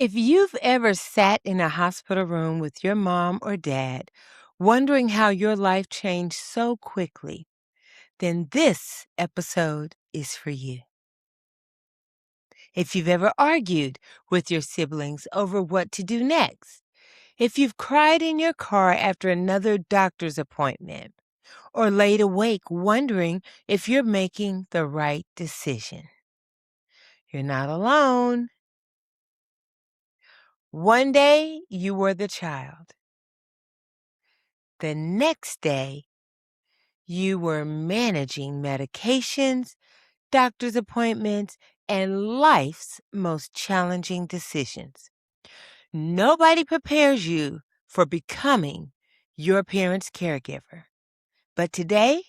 If you've ever sat in a hospital room with your mom or dad, wondering how your life changed so quickly, then this episode is for you. If you've ever argued with your siblings over what to do next, if you've cried in your car after another doctor's appointment, or laid awake wondering if you're making the right decision, you're not alone. One day you were the child. The next day, you were managing medications, doctor's appointments, and life's most challenging decisions. Nobody prepares you for becoming your parent's caregiver. But today,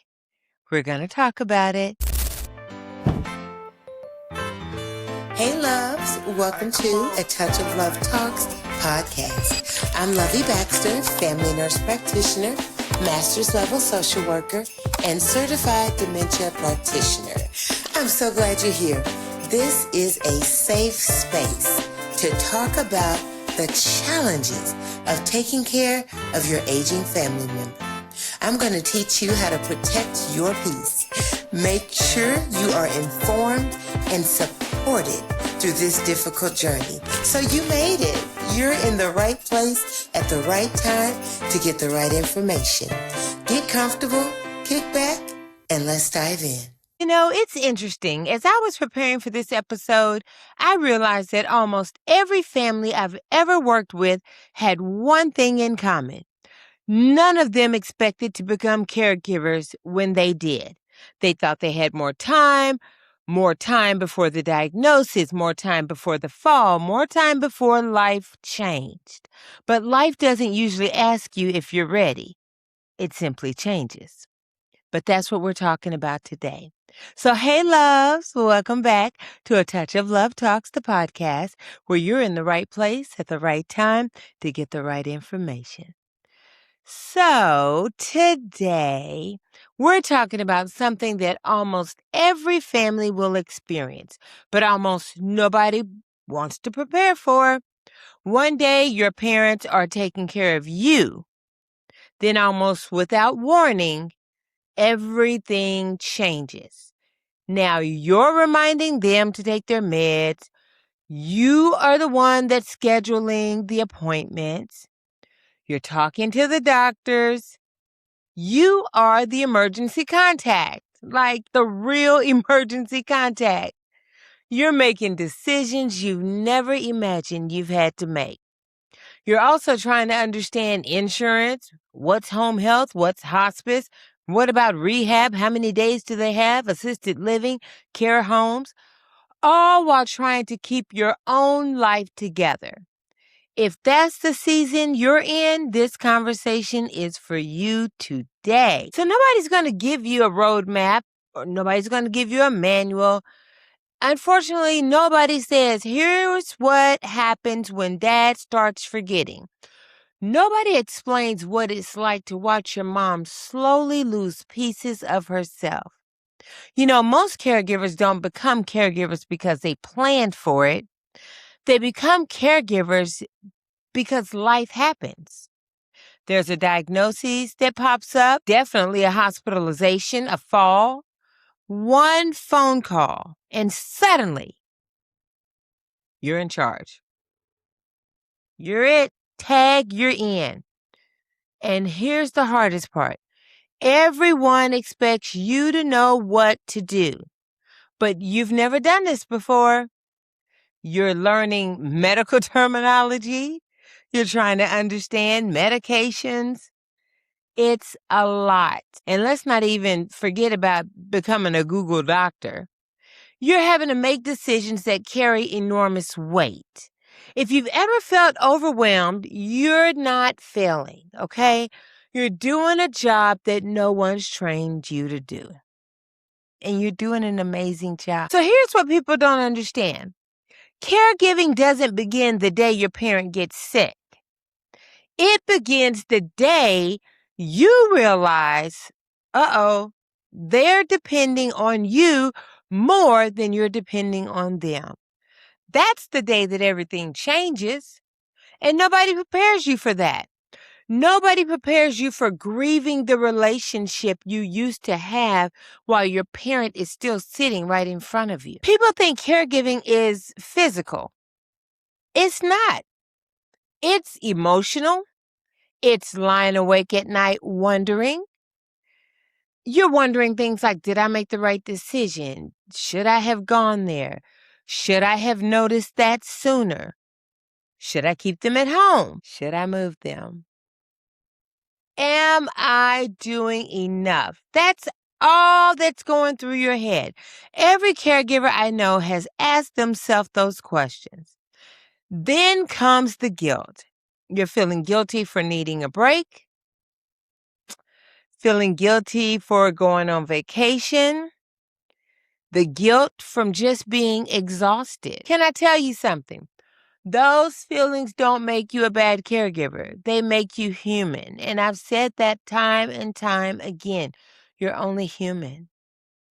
we're going to talk about it. Hey loves, welcome to A Touch of Love Talks podcast. I'm Lovey Baxter, family nurse practitioner, master's level social worker, and certified dementia practitioner. I'm so glad you're here. This is a safe space to talk about the challenges of taking care of your aging family member. I'm going to teach you how to protect your peace. Make sure you are informed and supported through this difficult journey. So you made it. You're in the right place at the right time to get the right information. Get comfortable, kick back, and let's dive in. You know, it's interesting. As I was preparing for this episode, I realized that almost every family I've ever worked with had one thing in common. None of them expected to become caregivers when they did. They thought they had more time before the diagnosis, more time before the fall, more time before life changed. But life doesn't usually ask you if you're ready. It simply changes. But that's what we're talking about today. So, hey, loves, welcome back to A Touch of Love Talks, the podcast, where you're in the right place at the right time to get the right information. So, today, we're talking about something that almost every family will experience, but almost nobody wants to prepare for. One day, your parents are taking care of you. Then, almost without warning, everything changes. Now, you're reminding them to take their meds. You are the one that's scheduling the appointments. You're talking to the doctors. You are the emergency contact, like the real emergency contact. You're making decisions you've never imagined you've had to make. You're also trying to understand insurance, what's home health, what's hospice, what about rehab, how many days do they have, assisted living, care homes, all while trying to keep your own life together. If that's the season you're in, this conversation is for you today. So nobody's going to give you a roadmap or nobody's going to give you a manual. Unfortunately, nobody says, here's what happens when dad starts forgetting. Nobody explains what it's like to watch your mom slowly lose pieces of herself. You know, most caregivers don't become caregivers because they planned for it. They become caregivers because life happens. There's a diagnosis that pops up, definitely a hospitalization, a fall, one phone call, and suddenly you're in charge. You're it. Tag, you're in. And here's the hardest part. Everyone expects you to know what to do, but you've never done this before. You're learning medical terminology. You're trying to understand medications. It's a lot. And let's not even forget about becoming a Google doctor. You're having to make decisions that carry enormous weight. If you've ever felt overwhelmed, you're not failing, okay? You're doing a job that no one's trained you to do. And you're doing an amazing job. So here's what people don't understand. Caregiving doesn't begin the day your parent gets sick. It begins the day you realize, they're depending on you more than you're depending on them. That's the day that everything changes, and nobody prepares you for that. Nobody prepares you for grieving the relationship you used to have while your parent is still sitting right in front of you. People think caregiving is physical. It's not. It's emotional. It's lying awake at night wondering. You're wondering things like, did I make the right decision? Should I have gone there? Should I have noticed that sooner? Should I keep them at home? Should I move them? Am I doing enough? That's all that's going through your head. Every caregiver I know has asked themselves those questions. Then comes the guilt. You're feeling guilty for needing a break, feeling guilty for going on vacation, the guilt from just being exhausted. Can I tell you something? Those feelings don't make you a bad caregiver. They make you human. And I've said that time and time again. You're only human.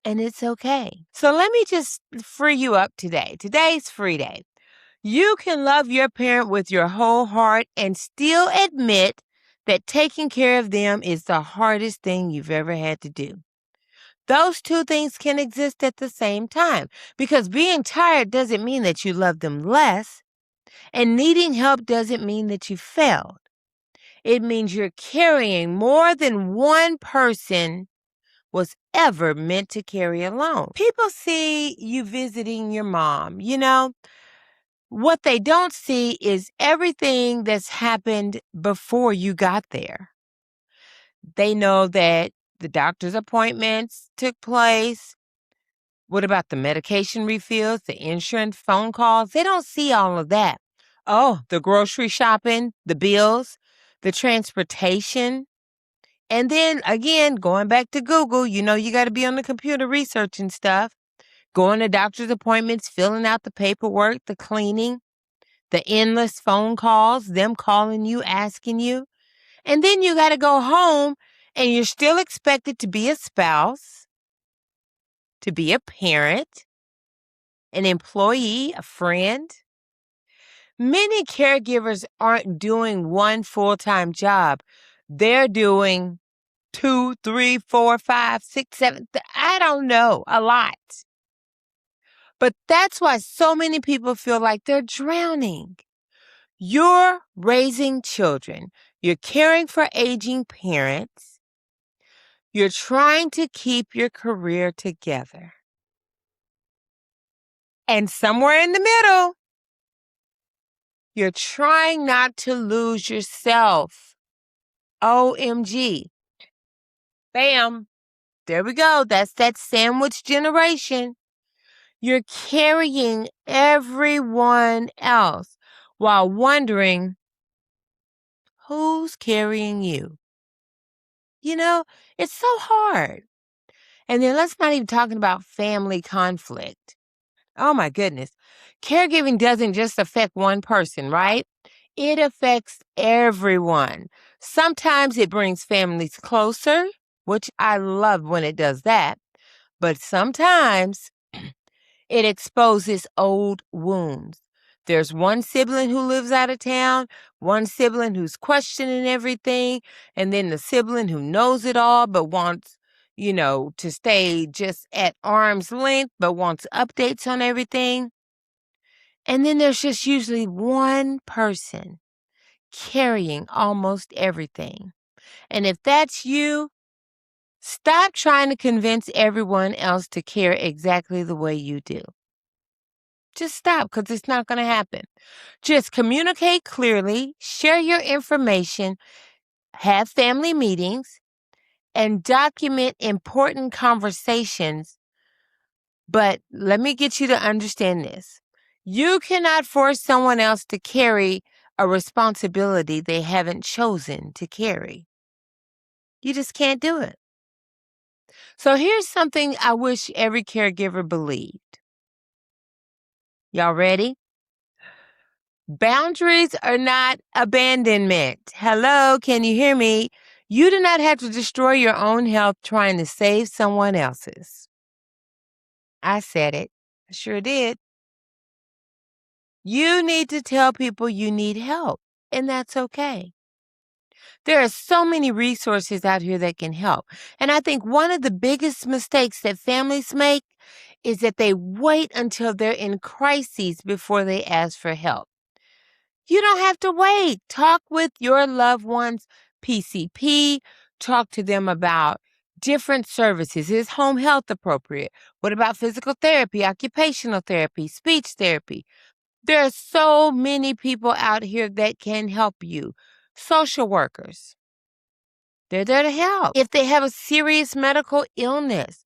And it's okay. So let me just free you up today. Today's free day. You can love your parent with your whole heart and still admit that taking care of them is the hardest thing you've ever had to do. Those two things can exist at the same time because being tired doesn't mean that you love them less. And needing help doesn't mean that you failed. It means you're carrying more than one person was ever meant to carry alone. People see you visiting your mom. What they don't see is everything that's happened before you got there. They know that the doctor's appointments took place. What about the medication refills, the insurance phone calls? They don't see all of that. Oh, the grocery shopping, the bills, the transportation. And then again, going back to Google, you got to be on the computer researching stuff, going to doctor's appointments, filling out the paperwork, the cleaning, the endless phone calls, them calling you, asking you. And then you got to go home and you're still expected to be a spouse, to be a parent, an employee, a friend. Many caregivers aren't doing one full-time job. They're doing 2, 3, 4, 5, 6, 7, I don't know, a lot. But that's why so many people feel like they're drowning. You're raising children. You're caring for aging parents. You're trying to keep your career together. And somewhere in the middle, you're trying not to lose yourself. OMG. Bam. There we go. That's that sandwich generation. You're carrying everyone else while wondering who's carrying you. It's so hard. And then let's not even talking about family conflict. Oh my goodness. Caregiving doesn't just affect one person, right? It affects everyone. Sometimes it brings families closer, which I love when it does that. But sometimes it exposes old wounds. There's one sibling who lives out of town, one sibling who's questioning everything, and then the sibling who knows it all but wants, to stay just at arm's length but wants updates on everything. And then there's just usually one person carrying almost everything. And if that's you, stop trying to convince everyone else to care exactly the way you do. Just stop, because it's not going to happen. Just communicate clearly, share your information, have family meetings, and document important conversations. But let me get you to understand this. You cannot force someone else to carry a responsibility they haven't chosen to carry. You just can't do it. So here's something I wish every caregiver believed. Y'all ready? Boundaries are not abandonment. Hello, can you hear me? You do not have to destroy your own health trying to save someone else's. I said it. I sure did. You need to tell people you need help, and that's okay. There are so many resources out here that can help. And I think one of the biggest mistakes that families make is that they wait until they're in crises before they ask for help. You don't have to wait. Talk with your loved ones, PCP, talk to them about different services. Is home health appropriate? What about physical therapy, occupational therapy, speech therapy? There are so many people out here that can help you. Social workers, they're there to help. If they have a serious medical illness,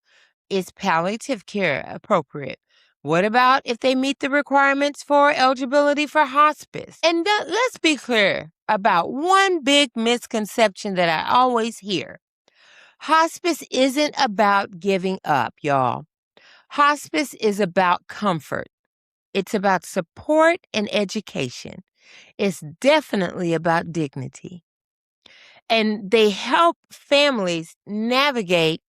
is palliative care appropriate? What about if they meet the requirements for eligibility for hospice? And let's be clear about one big misconception that I always hear. Hospice isn't about giving up, y'all. Hospice is about comfort. It's about support and education. It's definitely about dignity. And they help families navigate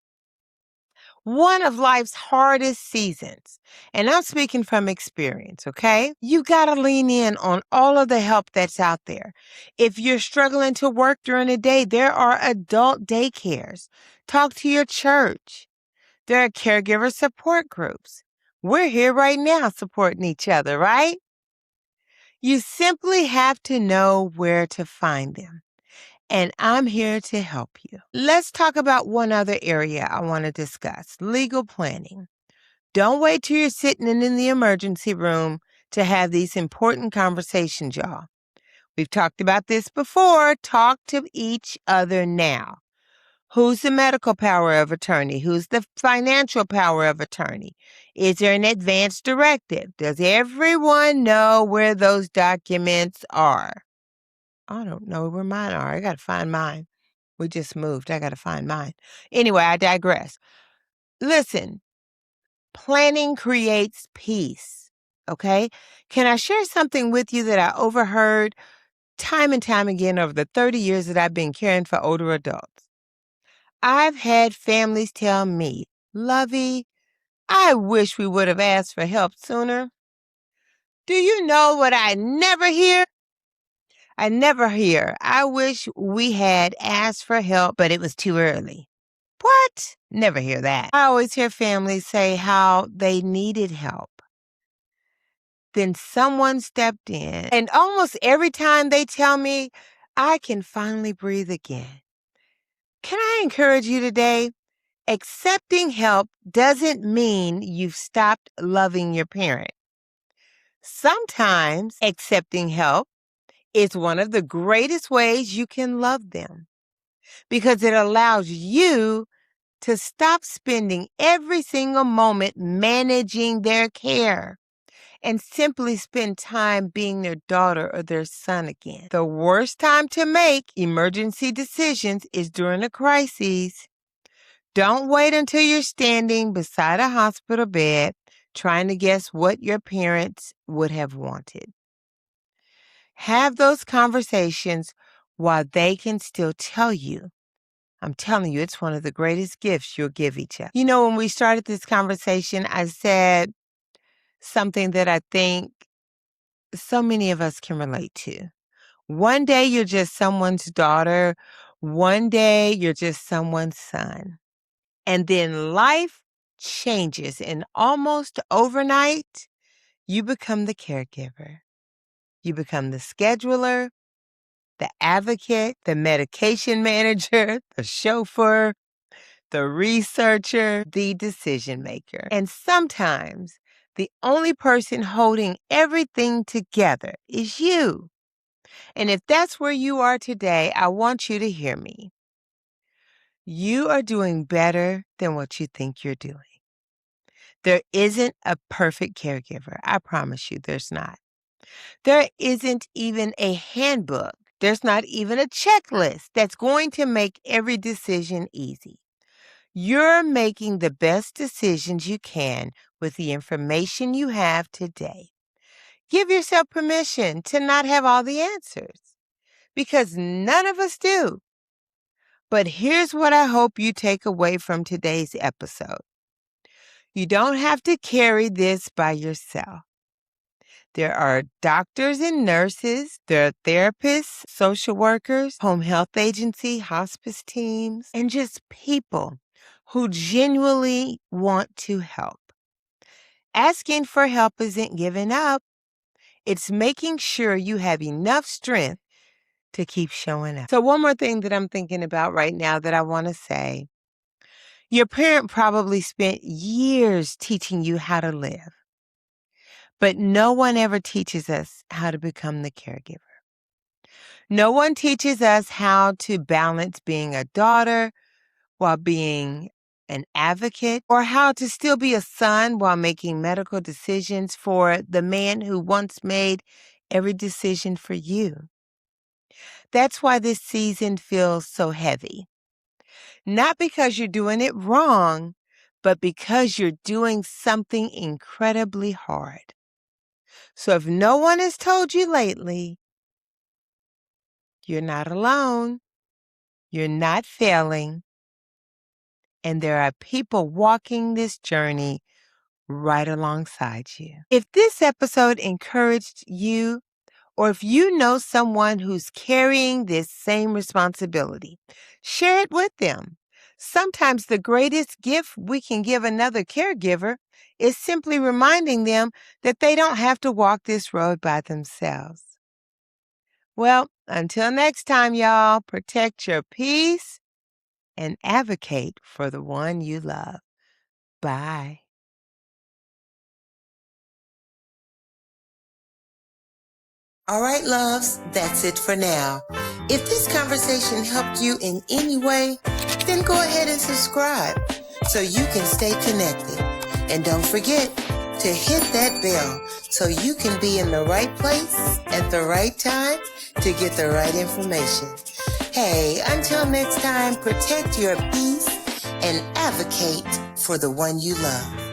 one of life's hardest seasons. And I'm speaking from experience, okay? You got to lean in on all of the help that's out there. If you're struggling to work during the day, there are adult daycares. Talk to your church. There are caregiver support groups. We're here right now supporting each other, right? You simply have to know where to find them. And I'm here to help you. Let's talk about one other area I want to discuss, legal planning. Don't wait till you're sitting in the emergency room to have these important conversations, y'all. We've talked about this before. Talk to each other now. Who's the medical power of attorney? Who's the financial power of attorney? Is there an advance directive? Does everyone know where those documents are? I don't know where mine are. I got to find mine. We just moved. I got to find mine. Anyway, I digress. Listen, planning creates peace. Okay? Can I share something with you that I overheard time and time again over the 30 years that I've been caring for older adults? I've had families tell me, Lovey, I wish we would have asked for help sooner. Do you know what I never hear? I never hear, I wish we had asked for help, but it was too early. What? Never hear that. I always hear families say how they needed help. Then someone stepped in, and almost every time they tell me, I can finally breathe again. Can I encourage you today? Accepting help doesn't mean you've stopped loving your parent. Sometimes accepting help is one of the greatest ways you can love them because it allows you to stop spending every single moment managing their care and simply spend time being their daughter or their son again. The worst time to make emergency decisions is during a crisis. Don't wait until you're standing beside a hospital bed trying to guess what your parents would have wanted. Have those conversations while they can still tell you. I'm telling you, it's one of the greatest gifts you'll give each other. You know, when we started this conversation, I said something that I think so many of us can relate to. One day you're just someone's daughter. One day you're just someone's son. And then life changes, and almost overnight, you become the caregiver. You become the scheduler, the advocate, the medication manager, the chauffeur, the researcher, the decision maker. And sometimes the only person holding everything together is you. And if that's where you are today, I want you to hear me. You are doing better than what you think you're doing. There isn't a perfect caregiver. I promise you there's not. There isn't even a handbook. There's not even a checklist that's going to make every decision easy. You're making the best decisions you can with the information you have today. Give yourself permission to not have all the answers because none of us do. But here's what I hope you take away from today's episode. You don't have to carry this by yourself. There are doctors and nurses, there are therapists, social workers, home health agency, hospice teams, and just people who genuinely want to help. Asking for help isn't giving up. It's making sure you have enough strength to keep showing up. So one more thing that I'm thinking about right now that I want to say. Your parent probably spent years teaching you how to live, but no one ever teaches us how to become the caregiver. No one teaches us how to balance being a daughter while being an advocate, or how to still be a son while making medical decisions for the man who once made every decision for you. That's why this season feels so heavy. Not because you're doing it wrong, but because you're doing something incredibly hard. So if no one has told you lately, you're not alone, you're not failing, and there are people walking this journey right alongside you. If this episode encouraged you, or if you know someone who's carrying this same responsibility, share it with them. Sometimes the greatest gift we can give another caregiver is simply reminding them that they don't have to walk this road by themselves. Well, until next time, y'all, protect your peace and advocate for the one you love. Bye. All right, loves, that's it for now. If this conversation helped you in any way, then go ahead and subscribe so you can stay connected. And don't forget to hit that bell so you can be in the right place at the right time to get the right information. Hey, until next time, protect your peace and advocate for the one you love.